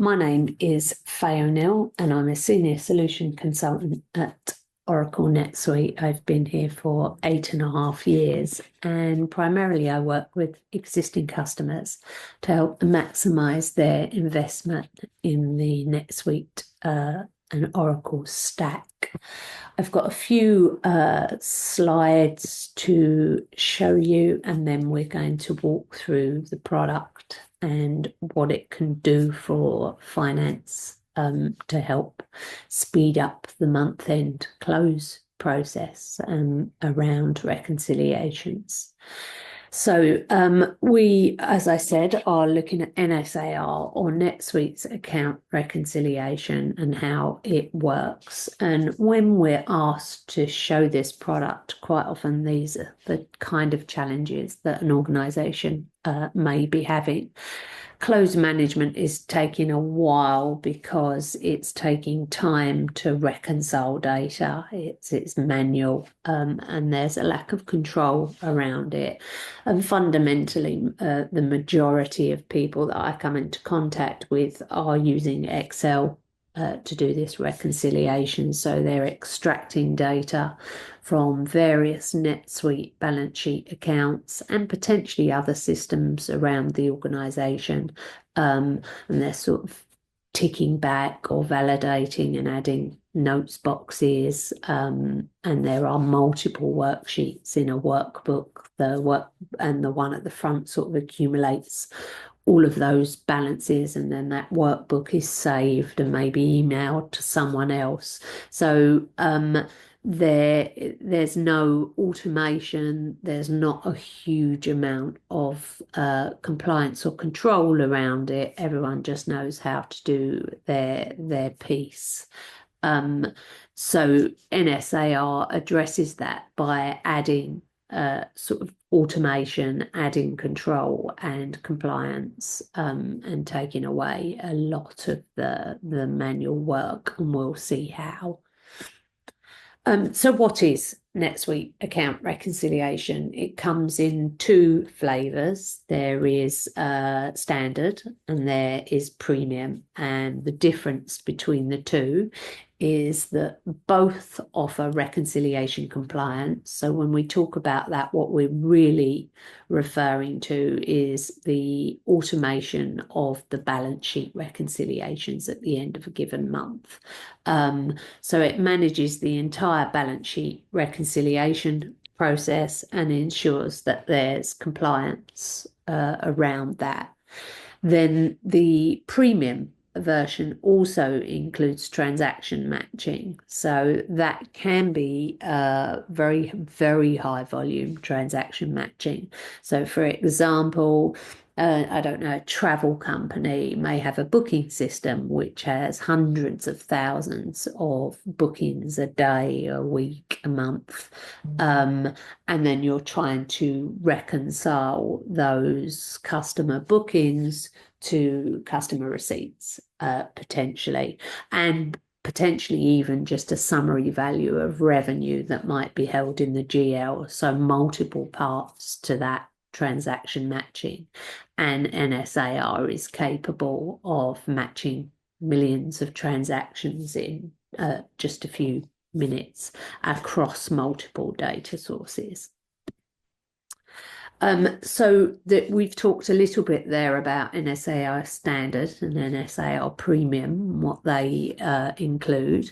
My name is Faye O'Neill and I'm a Senior Solution Consultant at Oracle NetSuite. I've been here for 8.5 years and primarily I work with existing customers to help maximise their investment in the NetSuite and Oracle stack. I've got a few slides to show you and then we're going to walk through the product and what it can do for finance to help speed up the month-end close process around reconciliations. So we, as I said, are looking at NSAR or NetSuite's account reconciliation and how it works. And when we're asked to show this product, quite often these are the kind of challenges that an organisation may be having. Close management is taking a while because it's taking time to reconcile data. It's manual and there's a lack of control around it. And fundamentally, the majority of people that I come into contact with are using Excel to do this reconciliation. So they're extracting data from various NetSuite balance sheet accounts and potentially other systems around the organisation. And they're sort of ticking back or validating and adding notes boxes. And there are multiple worksheets in a workbook. The one at the front sort of accumulates all of those balances, and then that workbook is saved and maybe emailed to someone else. So there's no automation, there's not a huge amount of compliance or control around it. Everyone just knows how to do their piece. So NSAR addresses that by adding sort of automation, adding control and compliance, and taking away a lot of the manual work, and we'll see how. So what is NetSuite Account Reconciliation? It comes in two flavors. There is standard and there is premium, and the difference between the two is that both offer reconciliation compliance. So when we talk about that, what we're really referring to is the automation of the balance sheet reconciliations at the end of a given month. So it manages the entire balance sheet reconciliation process and ensures that there's compliance around that. Then the premium version also includes transaction matching. So that can be very, very high volume transaction matching. So for example, I don't know, a travel company may have a booking system which has hundreds of thousands of bookings a day, a week, a month. And then you're trying to reconcile those customer bookings to customer receipts, potentially, and potentially even just a summary value of revenue that might be held in the GL. So multiple parts to that transaction matching, and NSAR is capable of matching millions of transactions in just a few minutes across multiple data sources. So that we've talked a little bit there about NSAR standard and NSAR premium, what they include.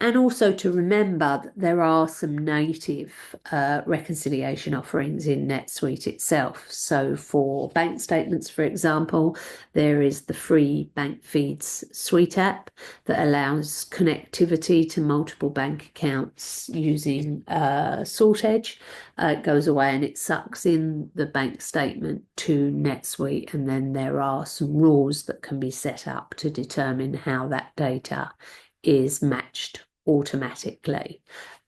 And also to remember that there are some native reconciliation offerings in NetSuite itself. So for bank statements, for example, there is the free Bank Feeds Suite app that allows connectivity to multiple bank accounts using SaltEdge. It goes away and it sucks in the bank statement to NetSuite, and then there are some rules that can be set up to determine how that data is matched automatically.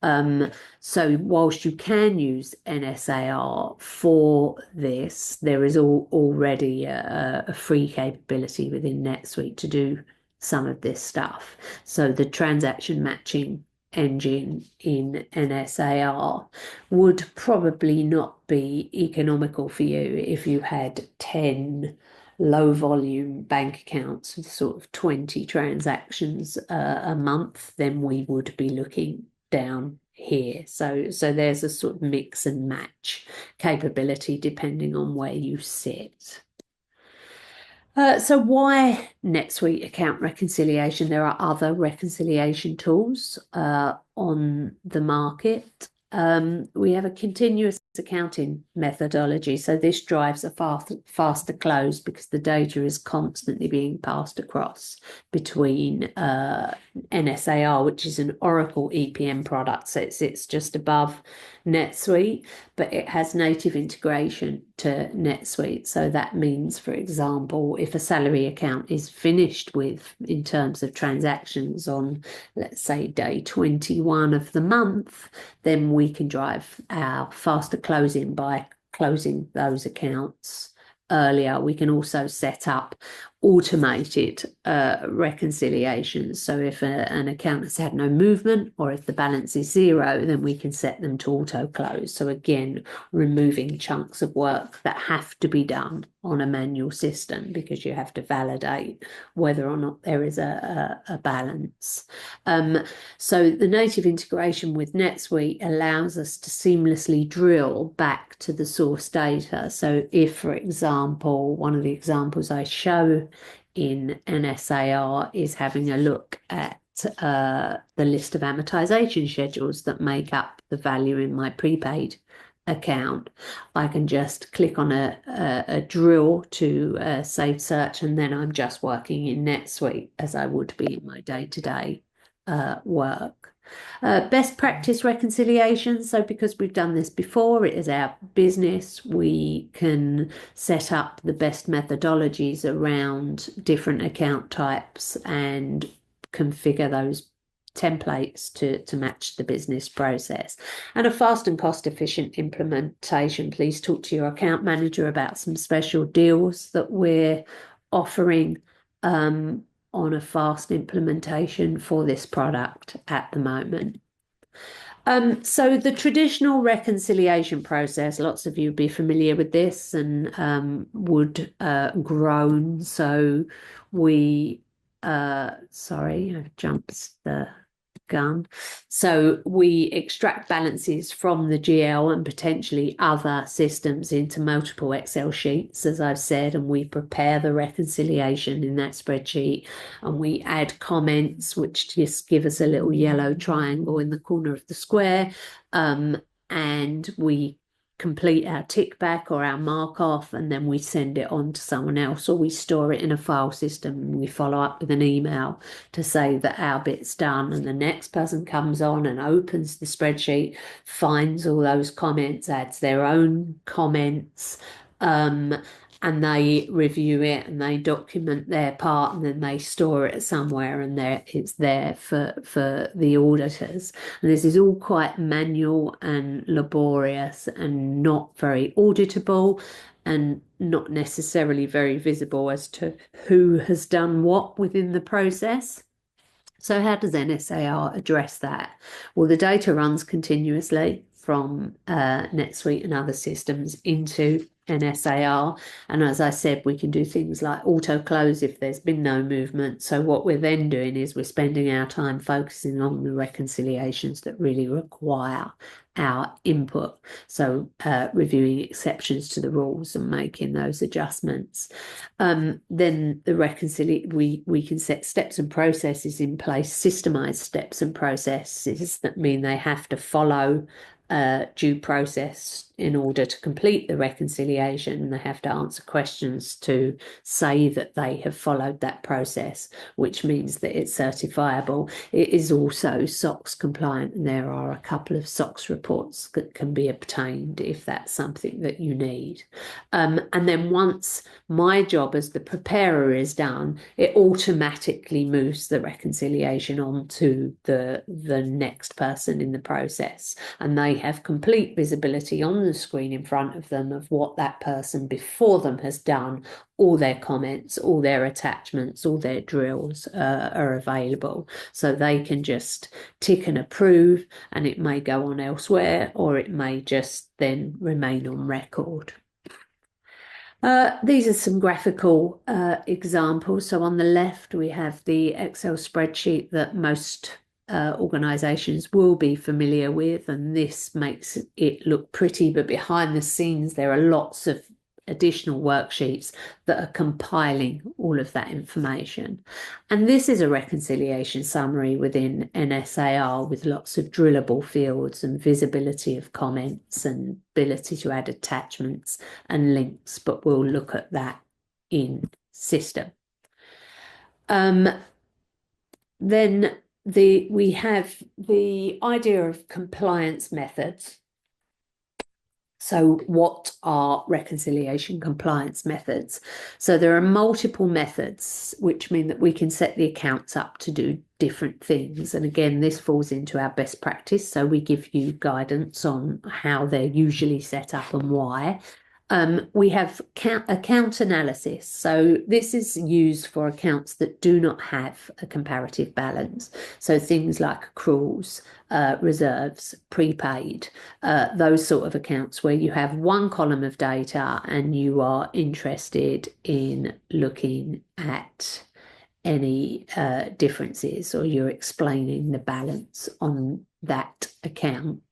So whilst you can use NSAR for this, there is already a free capability within NetSuite to do some of this stuff. So the transaction matching engine in NSAR would probably not be economical for you if you had 10 low volume bank accounts with sort of 20 transactions a month, then we would be looking down here. So there's a sort of mix and match capability depending on where you sit. So why NetSuite Account Reconciliation? There are other reconciliation tools on the market. We have a continuous accounting methodology. So this drives a faster close because the data is constantly being passed across between NSAR, which is an Oracle EPM product. So it's just above NetSuite, but it has native integration to NetSuite. So that means, for example, if a salary account is finished with in terms of transactions on, let's say, day 21 of the month, then we can drive our faster closing by closing those accounts earlier. We can also set up automated reconciliations. So if an account has had no movement or if the balance is zero, then we can set them to auto close. So again, removing chunks of work that have to be done on a manual system because you have to validate whether or not there is a balance. So the native integration with NetSuite allows us to seamlessly drill back to the source data. So if, for example, one of the examples I show in NSAR is having a look at the list of amortization schedules that make up the value in my prepaid account, I can just click on a drill to save search, and then I'm just working in NetSuite as I would be in my day-to-day work. Best practice reconciliation. So because we've done this before, it is our business, we can set up the best methodologies around different account types and configure those templates to match the business process. And a fast and cost efficient implementation. Please talk to your account manager about some special deals that we're offering on a fast implementation for this product at the moment. So the traditional reconciliation process, lots of you would be familiar with this and would groan. So we, sorry, I've jumped the gun. So we extract balances from the GL and potentially other systems into multiple Excel sheets, as I've said, and we prepare the reconciliation in that spreadsheet, and we add comments, which just give us a little yellow triangle in the corner of the square, and we complete our tick back or our mark off, and then we send it on to someone else, or we store it in a file system and we follow up with an email to say that our bit's done, and the next person comes on and opens the spreadsheet, finds all those comments, adds their own comments, and they review it and they document their part, and then they store it somewhere, and it's there for the auditors. And this is all quite manual and laborious and not very auditable and not necessarily very visible as to who has done what within the process. So how does NSAR address that? Well, the data runs continuously from NetSuite and other systems into NSAR, and as I said, we can do things like auto close if there's been no movement. So what we're then doing is we're spending our time focusing on the reconciliations that really require our input, so reviewing exceptions to the rules and making those adjustments. Then the we can set steps and processes in place, systemized steps and processes that mean they have to follow due process in order to complete the reconciliation. They have to answer questions to say that they have followed that process, which means that it's certifiable. It is also SOX compliant, and there are a couple of SOX reports that can be obtained if that's something that you need. And then once my job as the preparer is done, it automatically moves the reconciliation on to the next person in the process, and they have complete visibility on the screen in front of them of what that person before them has done. All their comments, all their attachments, all their drills are available, so they can just tick and approve, and it may go on elsewhere, or it may just then remain on record. These are some graphical examples. So on the left, we have the Excel spreadsheet that most organizations will be familiar with, and this makes it look pretty, but behind the scenes, there are lots of additional worksheets that are compiling all of that information. And this is a reconciliation summary within NSAR with lots of drillable fields and visibility of comments and ability to add attachments and links, but we'll look at that in system. Then we have the idea of compliance methods. So what are reconciliation compliance methods? So there are multiple methods, which mean that we can set the accounts up to do different things. And again, this falls into our best practice. So we give you guidance on how they're usually set up and why. We have account analysis. So this is used for accounts that do not have a comparative balance. So things like accruals, reserves, prepaid, those sort of accounts where you have one column of data and you are interested in looking at any differences, or you're explaining the balance on that account.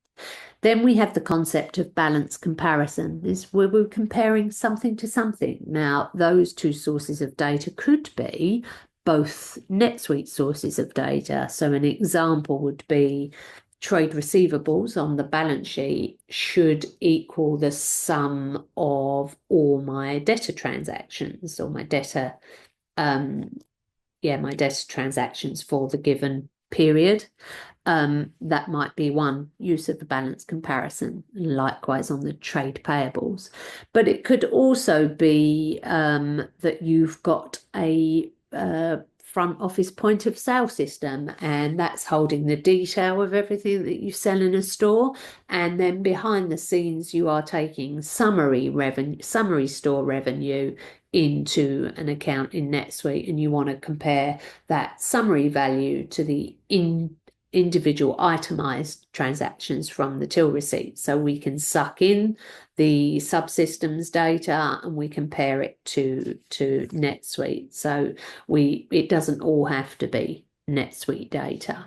Then we have the concept of balance comparison, is where we're comparing something to something. Now, those two sources of data could be both NetSuite sources of data. So an example would be trade receivables on the balance sheet should equal the sum of all my debtor transactions, or my debtor, my debtor transactions for the given period. That might be one use of the balance comparison, likewise on the trade payables. But it could also be that you've got a front office point of sale system, and that's holding the detail of everything that you sell in a store. And then behind the scenes, you are taking summary store revenue into an account in NetSuite, and you want to compare that summary value to the individual itemized transactions from the till receipt. So we can suck in the subsystems data and we compare it to NetSuite. So it doesn't all have to be NetSuite data.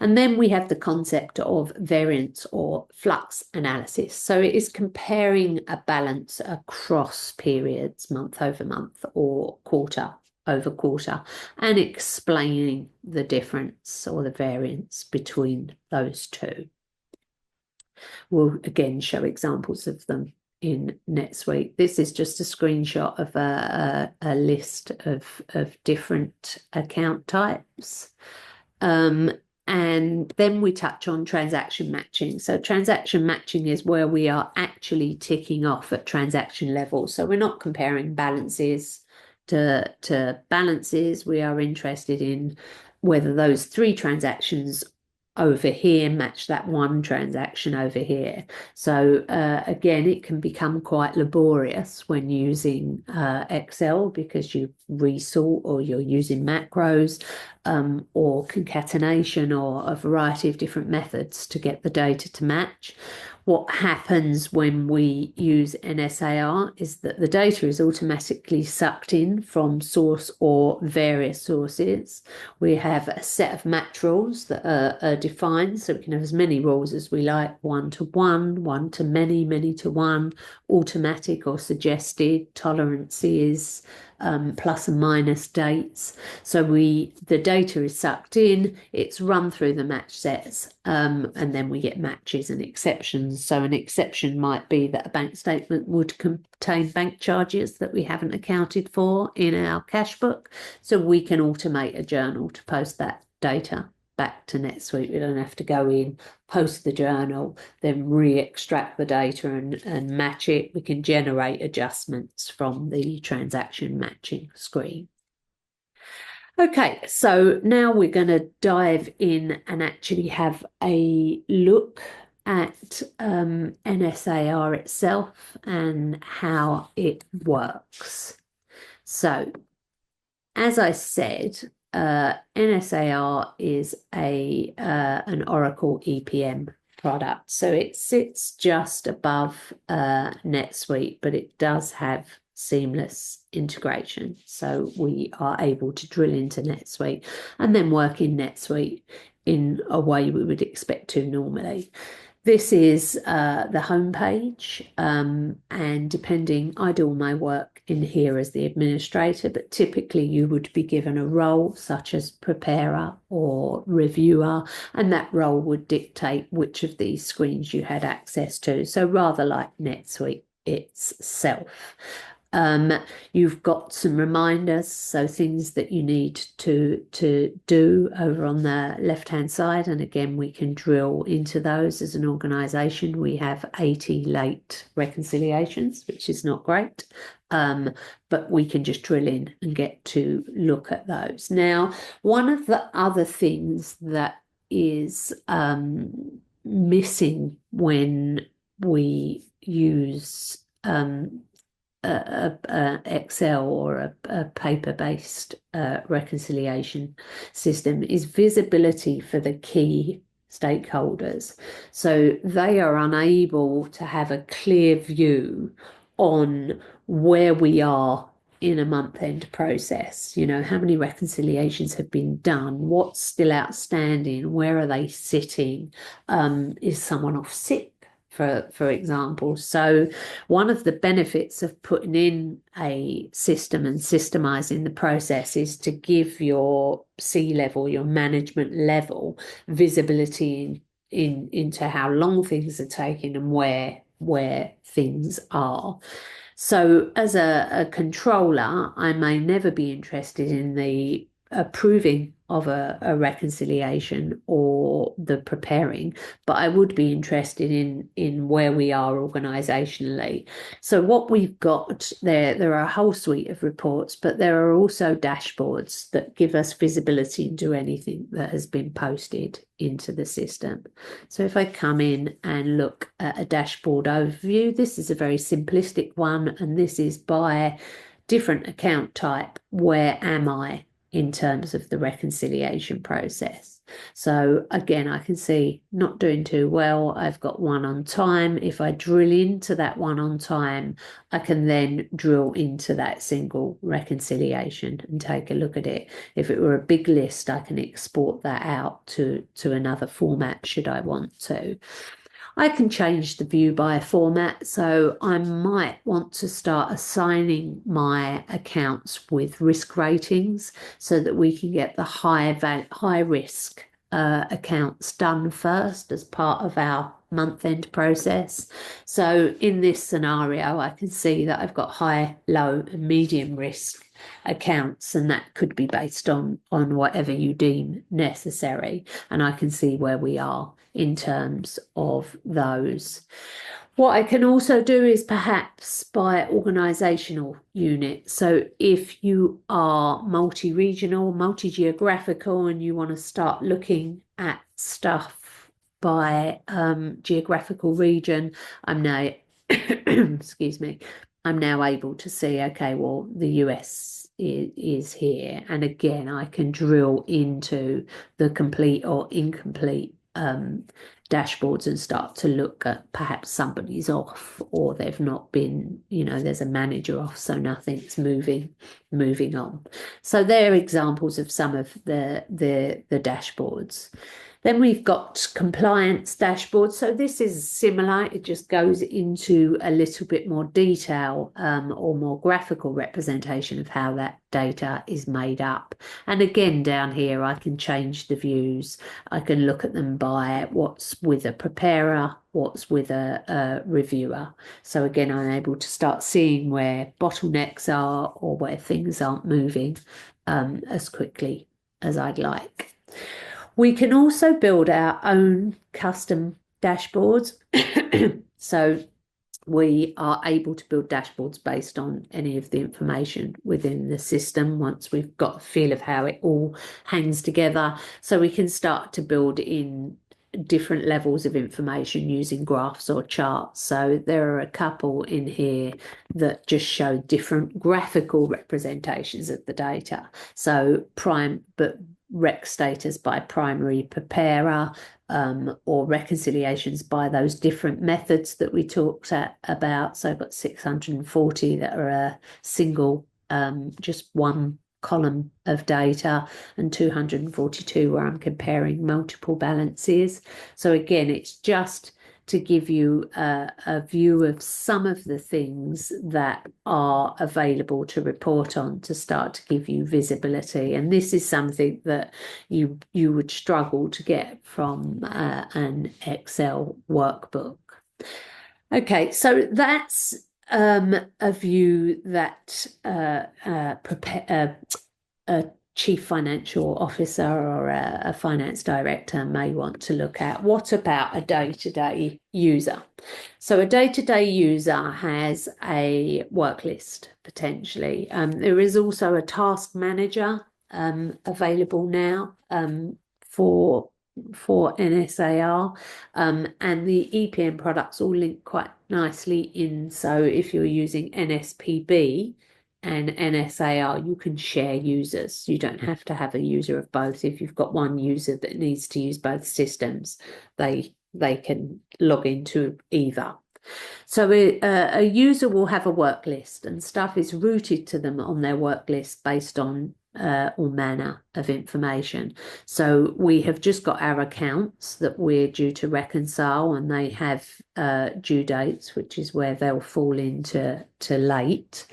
And then we have the concept of variance or flux analysis. So it is comparing a balance across periods, month over month or quarter over quarter, and explaining the difference or the variance between those two. We'll again show examples of them in NetSuite. This is just a screenshot of a list of different account types. And then we touch on transaction matching. So transaction matching is where we are actually ticking off at transaction level. So we're not comparing balances to balances. We are interested in whether those three transactions over here match that one transaction over here. So again, it can become quite laborious when using Excel, because you resort or you're using macros or concatenation or a variety of different methods to get the data to match. What happens when we use NSAR is that the data is automatically sucked in from source or various sources. We have a set of match rules that are defined, so we can have as many rules as we like: 1 to 1, 1 to many, many to 1, automatic or suggested, tolerances, plus and minus dates. So the data is sucked in, it's run through the match sets, and then we get matches and exceptions. So an exception might be that a bank statement would contain bank charges that we haven't accounted for in our cash book. So we can automate a journal to post that data back to NetSuite. We don't have to go in, post the journal, then re-extract the data and match it. We can generate adjustments from the transaction matching screen. Okay, so now we're going to dive in and actually have a look at NSAR itself and how it works. So, as I said, NSAR is an Oracle EPM product. So it sits just above NetSuite, but it does have seamless integration. So we are able to drill into NetSuite and then work in NetSuite in a way we would expect to normally. This is the home page, and depending, I do all my work in here as the administrator, but typically you would be given a role such as preparer or reviewer, and that role would dictate which of these screens you had access to. So rather like NetSuite itself. You've got some reminders, so things that you need to do over on the left-hand side. And again, we can drill into those. As an organisation, we have 80 late reconciliations, which is not great. But we can just drill in and get to look at those. Now, one of the other things that is missing when we use Excel or a paper-based reconciliation system is visibility for the key stakeholders. So they are unable to have a clear view on where we are in a month-end process. You know, how many reconciliations have been done? What's still outstanding? Where are they sitting? Is someone off sick, for example? So one of the benefits of putting in a system and systemizing the process is to give your C-level, your management level, visibility into how long things are taking and where things are. So as a controller, I may never be interested in the approving of a reconciliation or the preparing, but I would be interested in where we are organisationally. So what we've got there are a whole suite of reports, but there are also dashboards that give us visibility into anything that has been posted into the system. So if I come in and look at a dashboard overview, this is a very simplistic one, and this is by different account type. Where am I in terms of the reconciliation process? So again, I can see not doing too well. I've got one on time. If I drill into that one on time, I can then drill into that single reconciliation and take a look at it. If it were a big list, I can export that out to another format should I want to. I can change the view by format, so I might want to start assigning my accounts with risk ratings so that we can get the high risk accounts done first as part of our month-end process. So in this scenario, I can see that I've got high, low, and medium risk accounts, and that could be based on whatever you deem necessary, and I can see where we are in terms of those. What I can also do is perhaps by organisational unit. So if you are multi-regional, multi-geographical, and you want to start looking at stuff by geographical region, I'm now excuse me, I'm now able to see, okay, well, the US is here. And again, I can drill into the complete or incomplete dashboards and start to look at perhaps somebody's off, or they've not been, you know, there's a manager off, so nothing's moving on. So they're examples of some of the dashboards. Then we've got compliance dashboards. So this is similar. It just goes into a little bit more detail or more graphical representation of how that data is made up. And again, down here, I can change the views. I can look at them by what's with a preparer, what's with a reviewer. So again, I'm able to start seeing where bottlenecks are or where things aren't moving as quickly as I'd like. We can also build our own custom dashboards. So we are able to build dashboards based on any of the information within the system once we've got a feel of how it all hangs together. So we can start to build in different levels of information using graphs or charts. So there are a couple in here that just show different graphical representations of the data. So rec status by primary preparer, or reconciliations by those different methods that we talked about. So I've got 640 that are a single, just one column of data, and 242 where I'm comparing multiple balances. So again, it's just to give you a view of some of the things that are available to report on, to start to give you visibility. And this is something that you would struggle to get from an Excel workbook. Okay, so that's a view that a chief financial officer or a finance director may want to look at. What about a day-to-day user? So a day-to-day user has a work list potentially. There is also a task manager available now for NSAR, and the EPM products all link quite nicely in. So if you're using NSPB and NSAR, you can share users. You don't have to have a user of both. If you've got one user that needs to use both systems, they can log into either. So a user will have a work list, and stuff is routed to them on their work list based on all manner of information. So we have just got our accounts that we're due to reconcile, and they have due dates, which is where they'll fall into late.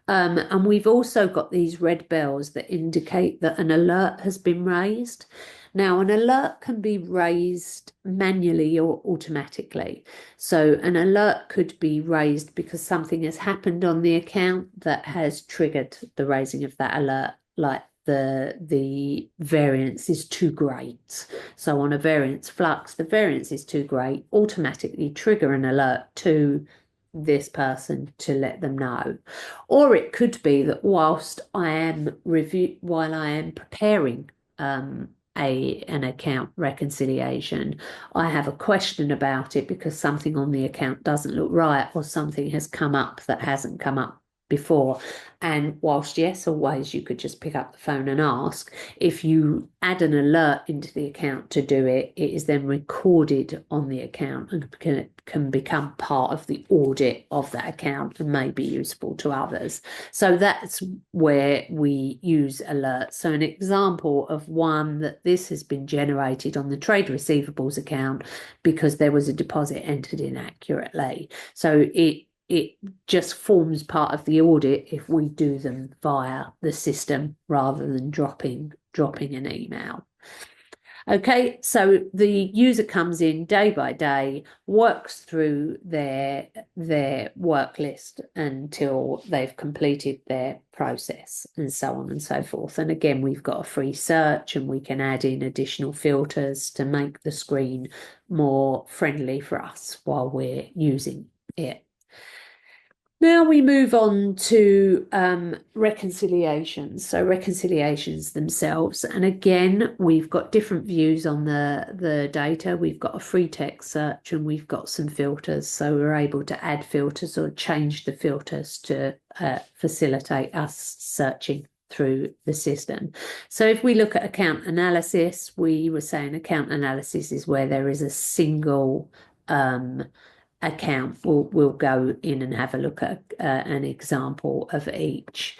And we've also got these red bells that indicate that an alert has been raised. Now, an alert can be raised manually or automatically. So an alert could be raised because something has happened on the account that has triggered the raising of that alert, like the variance is too great. So on a variance flux, the variance is too great, automatically trigger an alert to this person to let them know. Or it could be that whilst I am preparing an account reconciliation, I have a question about it because something on the account doesn't look right, or something has come up that hasn't come up before. And whilst yes, always you could just pick up the phone and ask, if you add an alert into the account to do it, it is then recorded on the account and can become part of the audit of that account and may be useful to others. So that's where we use alerts. So an example of one that this has been generated on the trade receivables account because there was a deposit entered inaccurately. So it just forms part of the audit if we do them via the system rather than dropping an email. Okay, so the user comes in day by day, works through their work list until they've completed their process, and so on and so forth. And again, we've got a free search, and we can add in additional filters to make the screen more friendly for us while we're using it. Now we move on to reconciliations. So reconciliations themselves. And again, we've got different views on the data. We've got a free text search and we've got some filters. So we're able to add filters or change the filters to facilitate us searching through the system. So if we look at account analysis, we were saying account analysis is where there is a single account. We'll go in and have a look at an example of each.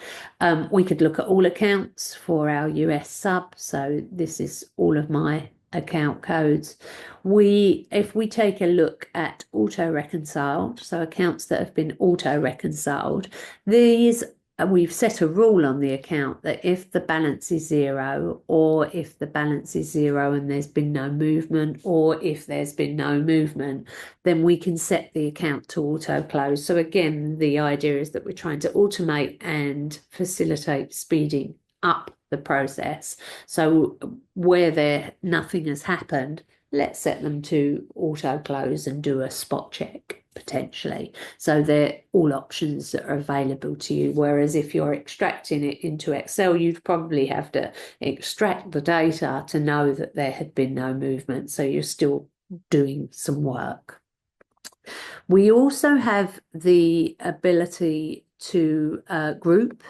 We could look at all accounts for our US sub. So this is all of my account codes. If we take a look at auto reconciled, so accounts that have been auto reconciled, these we've set a rule on the account that if the balance is zero, or if the balance is zero and there's been no movement, or if there's been no movement, then we can set the account to auto close. So again, the idea is that we're trying to automate and facilitate speeding up the process. So where nothing has happened, let's set them to auto close and do a spot check potentially. So they're all options that are available to you. Whereas if you're extracting it into Excel, you'd probably have to extract the data to know that there had been no movement. So you're still doing some work. We also have the ability to group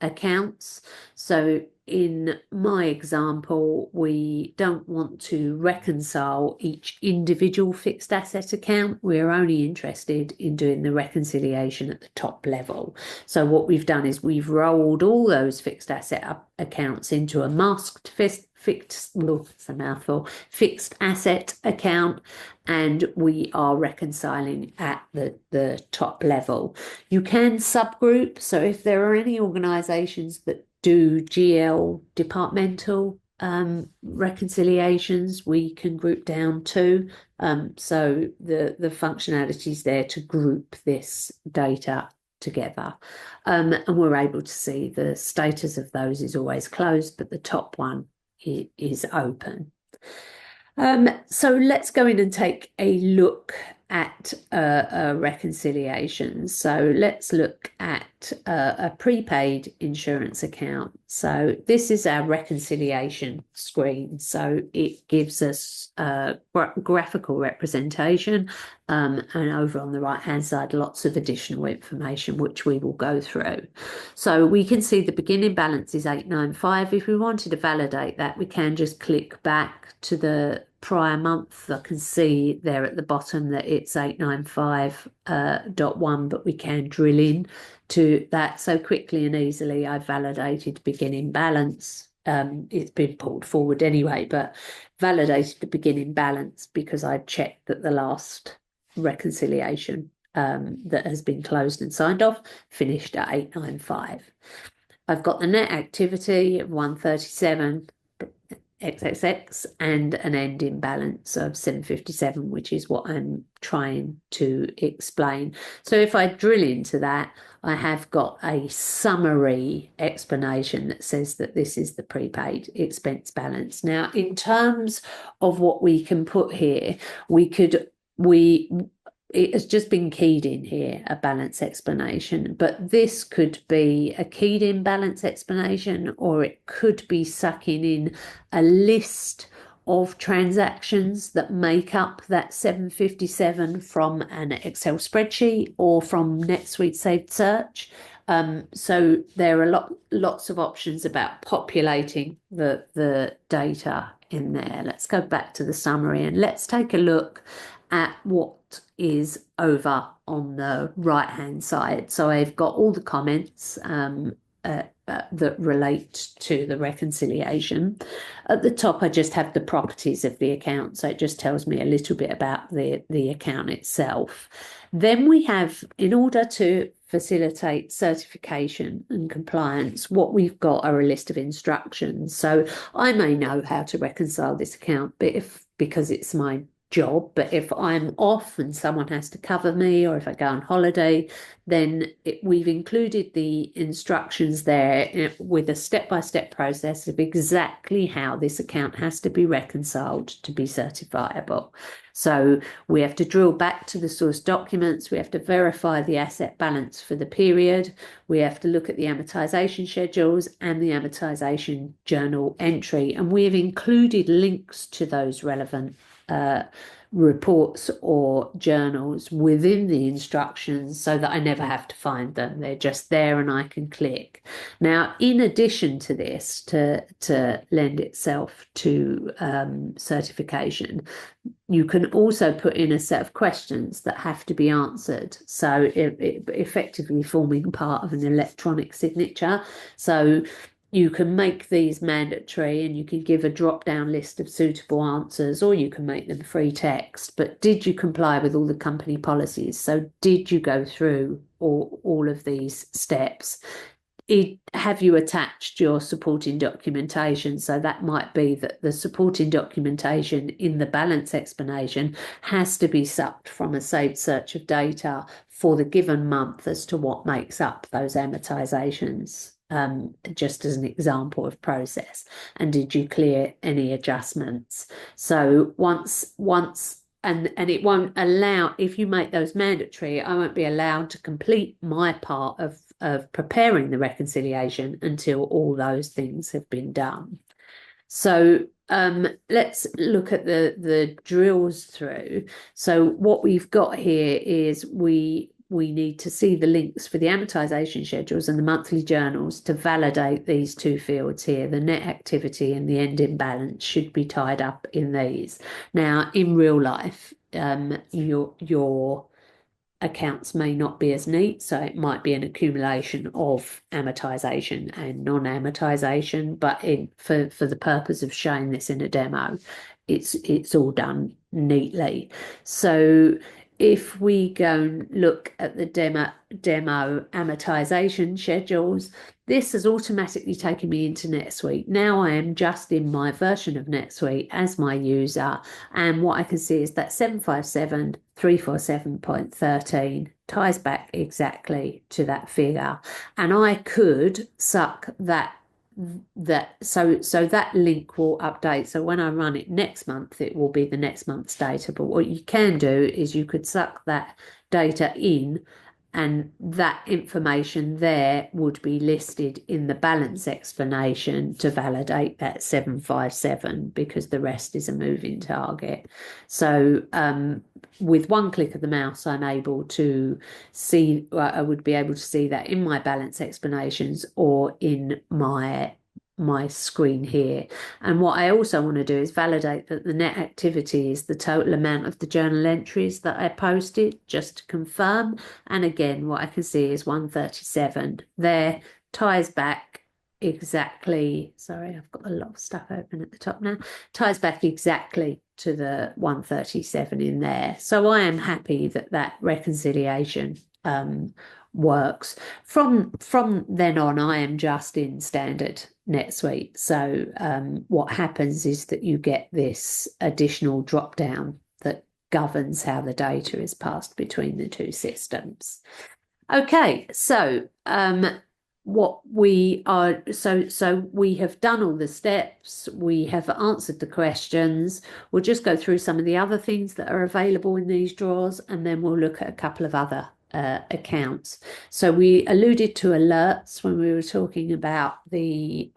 accounts. So in my example, we don't want to reconcile each individual fixed asset account. We're only interested in doing the reconciliation at the top level. So what we've done is we've rolled all those fixed asset accounts into a masked fixed asset account, and we are reconciling at the top level. You can subgroup, so if there are any organisations that do GL departmental reconciliations, we can group down too. So the functionality is there to group this data together, and we're able to see the status of those is always closed, but the top one is open. So let's go in and take a look at a reconciliation. So let's look at a prepaid insurance account. So this is our reconciliation screen. So it gives us a graphical representation, and over on the right hand side, lots of additional information which we will go through. So we can see the beginning balance is 895. If we wanted to validate that, we can just click back to the prior month. I can see there at the bottom that it's 895.1, but we can drill in to that. So quickly and easily I validated beginning balance. It's been pulled forward anyway, but validated the beginning balance because I checked that the last reconciliation that has been closed and signed off finished at 895. I've got the net activity of 137 XXX and an ending balance of 757, which is what I'm trying to explain. So if I drill into that, I have got a summary explanation that says that this is the prepaid expense balance. Now, in terms of what we can put here, it has just been keyed in here, a balance explanation, but this could be a keyed in balance explanation, or it could be sucking in a list of transactions that make up that 757 from an Excel spreadsheet or from NetSuite Saved Search. So there are lots of options about populating the data in there. Let's go back to the summary and let's take a look at what is over on the right hand side. So I've got all the comments that relate to the reconciliation. At the top I just have the properties of the account, so it just tells me a little bit about the account itself. Then we have, in order to facilitate certification and compliance, what we've got are a list of instructions. So I may know how to reconcile this account, but because it's my job, but if I'm off and someone has to cover me, or if I go on holiday, then we've included the instructions there with a step-by-step process of exactly how this account has to be reconciled to be certifiable. So we have to drill back to the source documents, we have to verify the asset balance for the period, we have to look at the amortization schedules and the amortization journal entry, and we have included links to those relevant reports or journals within the instructions so that I never have to find them. They're just there and I can click. Now, in addition to this, to lend itself to certification, you can also put in a set of questions that have to be answered. So it effectively forming part of an electronic signature. So you can make these mandatory and you can give a drop-down list of suitable answers, or you can make them free text. But did you comply with all the company policies? So did you go through all of these steps? Have you attached your supporting documentation? So that might be that the supporting documentation in the balance explanation has to be sucked from a saved search of data for the given month as to what makes up those amortizations. Just as an example of process. And did you clear any adjustments? So once and it won't allow, if you make those mandatory, I won't be allowed to complete my part of preparing the reconciliation until all those things have been done. So let's look at the drills through. So what we've got here is we we need to see the links for the amortization schedules and the monthly journals to validate these two fields here. The net activity and the ending balance should be tied up in these. Now, in real life, your accounts may not be as neat, so it might be an accumulation of amortization and non-amortization, but for the purpose of showing this in a demo, it's all done neatly. So if we go and look at the demo amortization schedules, this has automatically taken me into NetSuite. Now I am just in my version of NetSuite as my user, and what I can see is that 757.347.13 ties back exactly to that figure, and I could suck so that link will update. So when I run it next month, it will be the next month's data. But what you can do is you could suck that data in, and that information there would be listed in the balance explanation to validate that 757, because the rest is a moving target. So with one click of the mouse, I'm able to see, I would be able to see that in my balance explanations or in my screen here. And what I also want to do is validate that the net activity is the total amount of the journal entries that I posted, just to confirm. And again, what I can see is 137 there, ties back exactly, sorry, I've got a lot of stuff open at the top now, ties back exactly to the 137 in there. So I am happy that that reconciliation works. From then on, I am just in standard NetSuite. So what happens is that you get this additional drop down that governs how the data is passed between the two systems. Okay, so what we are, so we have done all the steps, we have answered the questions. We'll just go through some of the other things that are available in these drawers, and then we'll look at a couple of other accounts. So we alluded to alerts when we were talking about the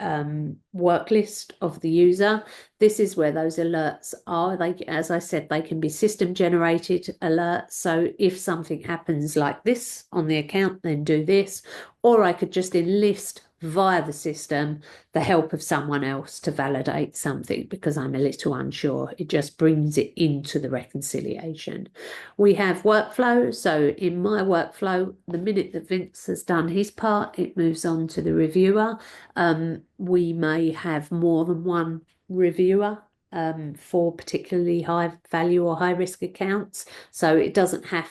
work list of the user. This is where those alerts are. They, as I said, they can be system generated alerts. So if something happens like this on the account, then do this. Or I could just enlist via the system the help of someone else to validate something because I'm a little unsure. It just brings it into the reconciliation. We have workflow. So in my workflow, the minute that Vince has done his part, it moves on to the reviewer. We may have more than one reviewer for particularly high value or high risk accounts. So it doesn't have,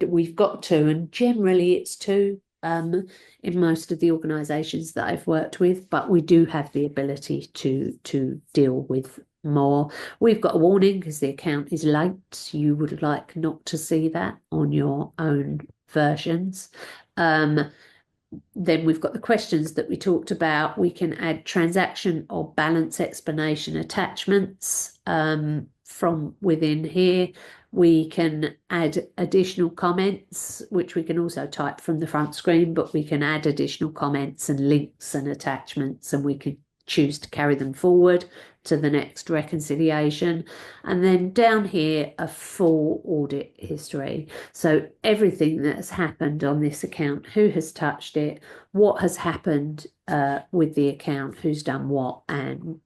we've got two, and generally it's two in most of the organisations that I've worked with, but we do have the ability to deal with more. We've got a warning because the account is late. You would like not to see that on your own versions. Then we've got the questions that we talked about. We can add transaction or balance explanation attachments from within here. We can add additional comments, which we can also type from the front screen, but we can add additional comments and links and attachments, and we can choose to carry them forward to the next reconciliation. And then down here, a full audit history. So everything that has happened on this account, who has touched it, what has happened with the account, who's done what, and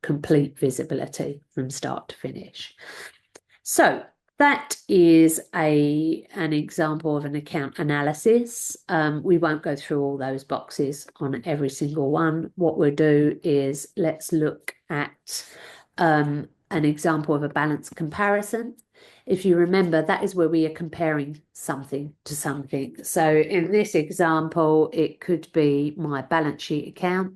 complete visibility from start to finish. So that is an example of an account analysis. We won't go through all those boxes on every single one. What we'll do is let's look at an example of a balance comparison. If you remember, that is where we are comparing something to something. So in this example, it could be my balance sheet account,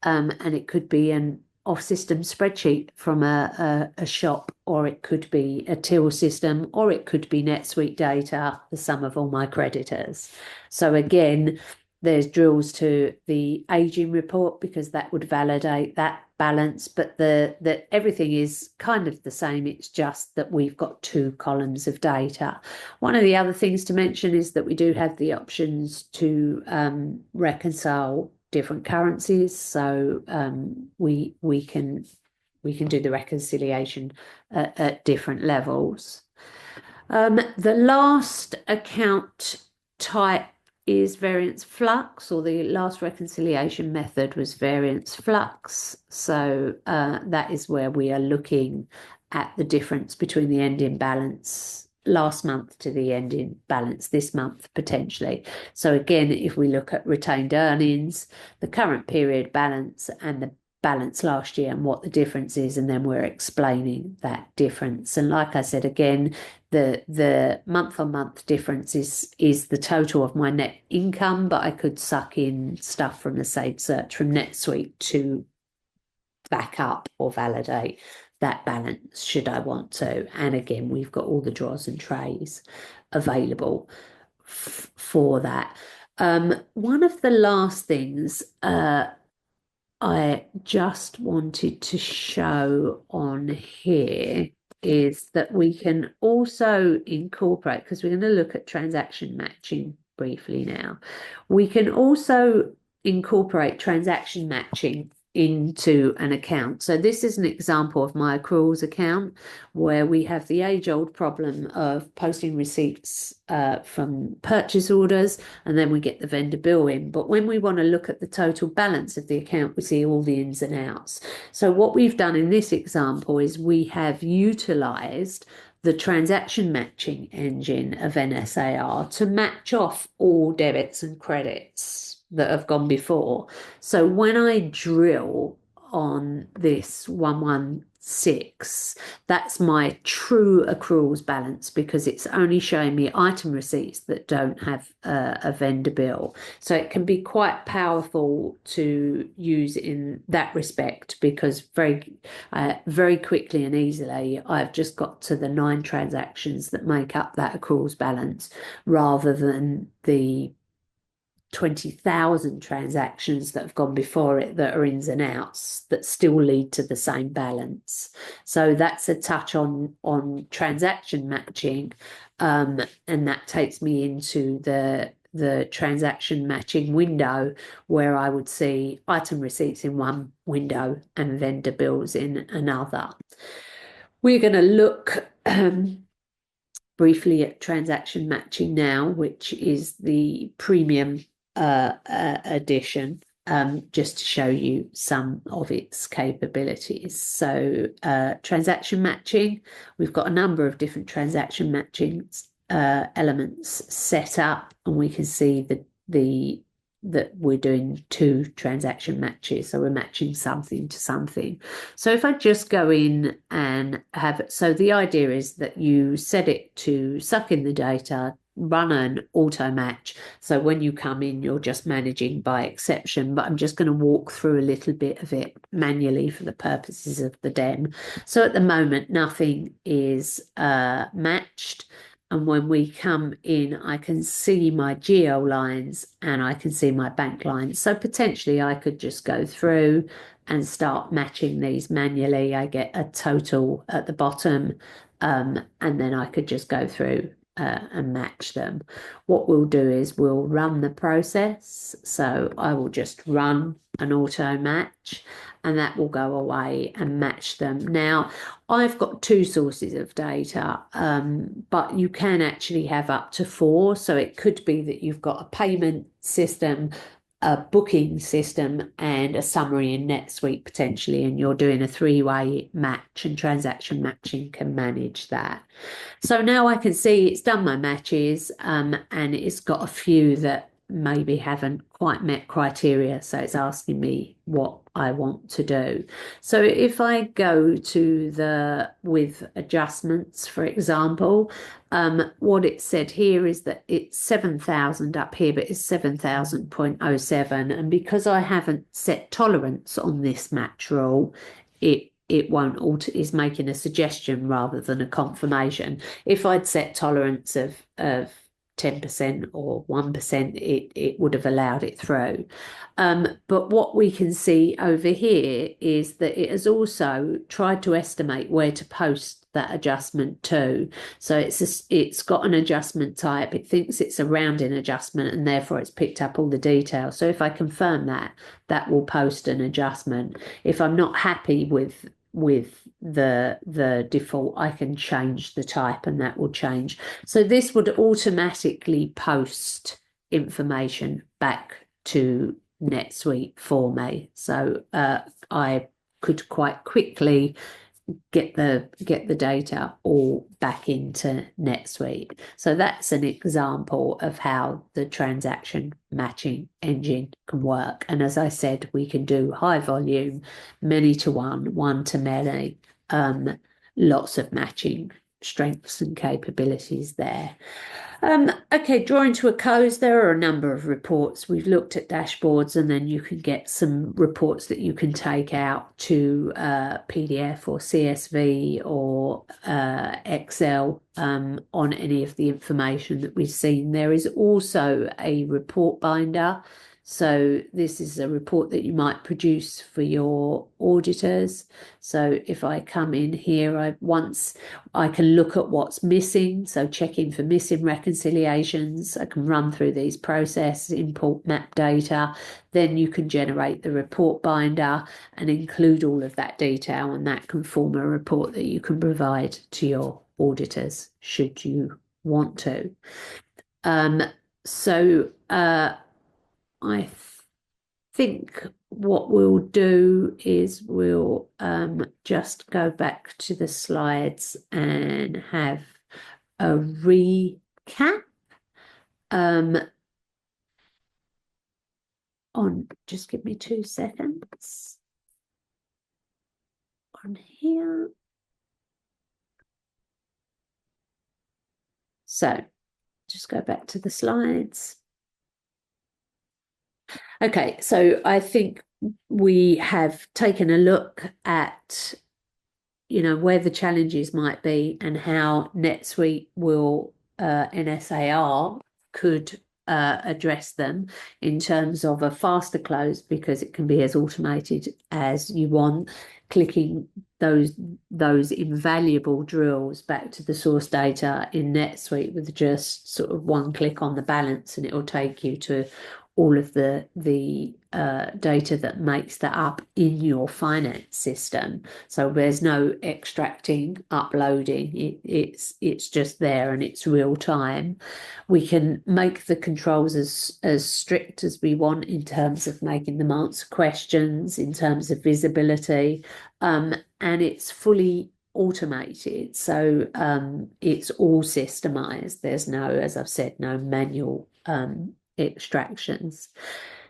and it could be an off-system spreadsheet from a shop, or it could be a till system, or it could be NetSuite data, the sum of all my creditors. So again, there's drills to the aging report because that would validate that balance, but that everything is kind of the same. It's just that we've got two columns of data. One of the other things to mention is that we do have the options to reconcile different currencies. So we can do the reconciliation at different levels. The last account type is variance flux, or the last reconciliation method was variance flux. So that is where we are looking at the difference between the ending balance last month to the ending balance this month, potentially. So again, if we look at retained earnings, the current period balance and the balance last year and what the difference is, and then we're explaining that difference. And like I said, again, the month on month difference is the total of my net income, but I could suck in stuff from the saved search from NetSuite to back up or validate that balance should I want to. And again, we've got all the drawers and trays available for that. One of the last things I just wanted to show on here is that we can also incorporate, because we're going to look at transaction matching briefly now. We can also incorporate transaction matching into an account. So this is an example of my accruals account where we have the age-old problem of posting receipts from purchase orders, and then we get the vendor bill in. But when we want to look at the total balance of the account, we see all the ins and outs. So what we've done in this example is we have utilized the transaction matching engine of NSAR to match off all debits and credits that have gone before. So when I drill on this 116, that's my true accruals balance, because it's only showing me item receipts that don't have a vendor bill. So it can be quite powerful to use in that respect, because very quickly and easily I've just got to the 9 transactions that make up that accruals balance, rather than the 20,000 transactions that have gone before it that are ins and outs that still lead to the same balance. So that's a touch on transaction matching, and that takes me into the transaction matching window, where I would see item receipts in one window and vendor bills in another. We're going to look briefly at transaction matching now, which is the premium edition, just to show you some of its capabilities. So transaction matching, we've got a number of different transaction matching elements set up, and we can see that we're doing 2 transaction matches, so we're matching something to something. So if I just go in and so the idea is that you set it to suck in the data, run an auto match. So when you come in, you're just managing by exception, but I'm just going to walk through a little bit of it manually for the purposes of the dem. So at the moment, nothing is matched. And when we come in, I can see my geo lines and I can see my bank lines. So potentially I could just go through and start matching these manually. I get a total at the bottom, and then I could just go through and match them. What we'll do is we'll run the process. So I will just run an auto match, and that will go away and match them. Now, I've got 2 sources of data, but you can actually have up to 4. So it could be that you've got a payment system, a booking system, and a summary in NetSuite potentially, and you're doing a 3-way match, and transaction matching can manage that. So now I can see it's done my matches, and it's got a few that maybe haven't quite met criteria. So it's asking me what I want to do. So if I go to with adjustments, for example, what it said here is that it's 7,000 up here, but it's 7,000.07. And because I haven't set tolerance on this match rule, it won't alter, is making a suggestion rather than a confirmation. If I'd set tolerance of 10% or 1%, it would have allowed it through. But what we can see over here is that it has also tried to estimate where to post that adjustment to. So it's got an adjustment type. It thinks it's a rounding adjustment, and therefore it's picked up all the detail. So if I confirm that, that will post an adjustment. If I'm not happy with with the default. I can change the type and that will change. So this would automatically post information back to NetSuite for me. So I could quite quickly get the data all back into NetSuite. So that's an example of how the transaction matching engine can work. And as I said, we can do high volume, many to one to many, lots of matching strengths and capabilities there. Okay, drawing to a close, there are a number of reports. We've looked at dashboards, and then you can get some reports that you can take out to PDF or CSV or Excel on any of the information that we've seen. There is also a report binder. So this is a report that you might produce for your auditors. So if I come in here, I can look at what's missing, so checking for missing reconciliations. I can run through these processes, import map data, then you can generate the report binder and include all of that detail, and that can form a report that you can provide to your auditors should you want to. I think what we'll do is we'll just go back to the slides and have a recap on, just give me 2 seconds on here. So just go back to the slides. Okay, so I think we have taken a look at, where the challenges might be and how NetSuite will, NSAR could address them in terms of a faster close, because it can be as automated as you want, clicking those invaluable drills back to the source data in NetSuite with just sort of one click on the balance, and it will take you to all of the data that makes that up in your finance system. So there's no extracting, uploading. It's just there and it's real time. We can make the controls as strict as we want in terms of making them answer questions, in terms of visibility, and it's fully automated. So it's all systemized. There's no, as I've said, no manual extractions.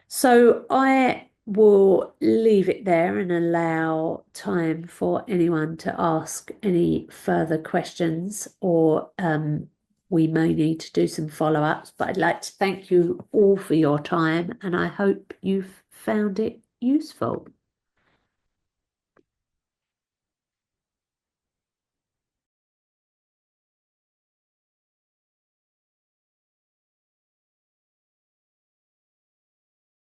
So I will leave it there and allow time for anyone to ask any further questions, or we may need to do some follow-ups, but I'd like to thank you all for your time, and I hope you've found it useful.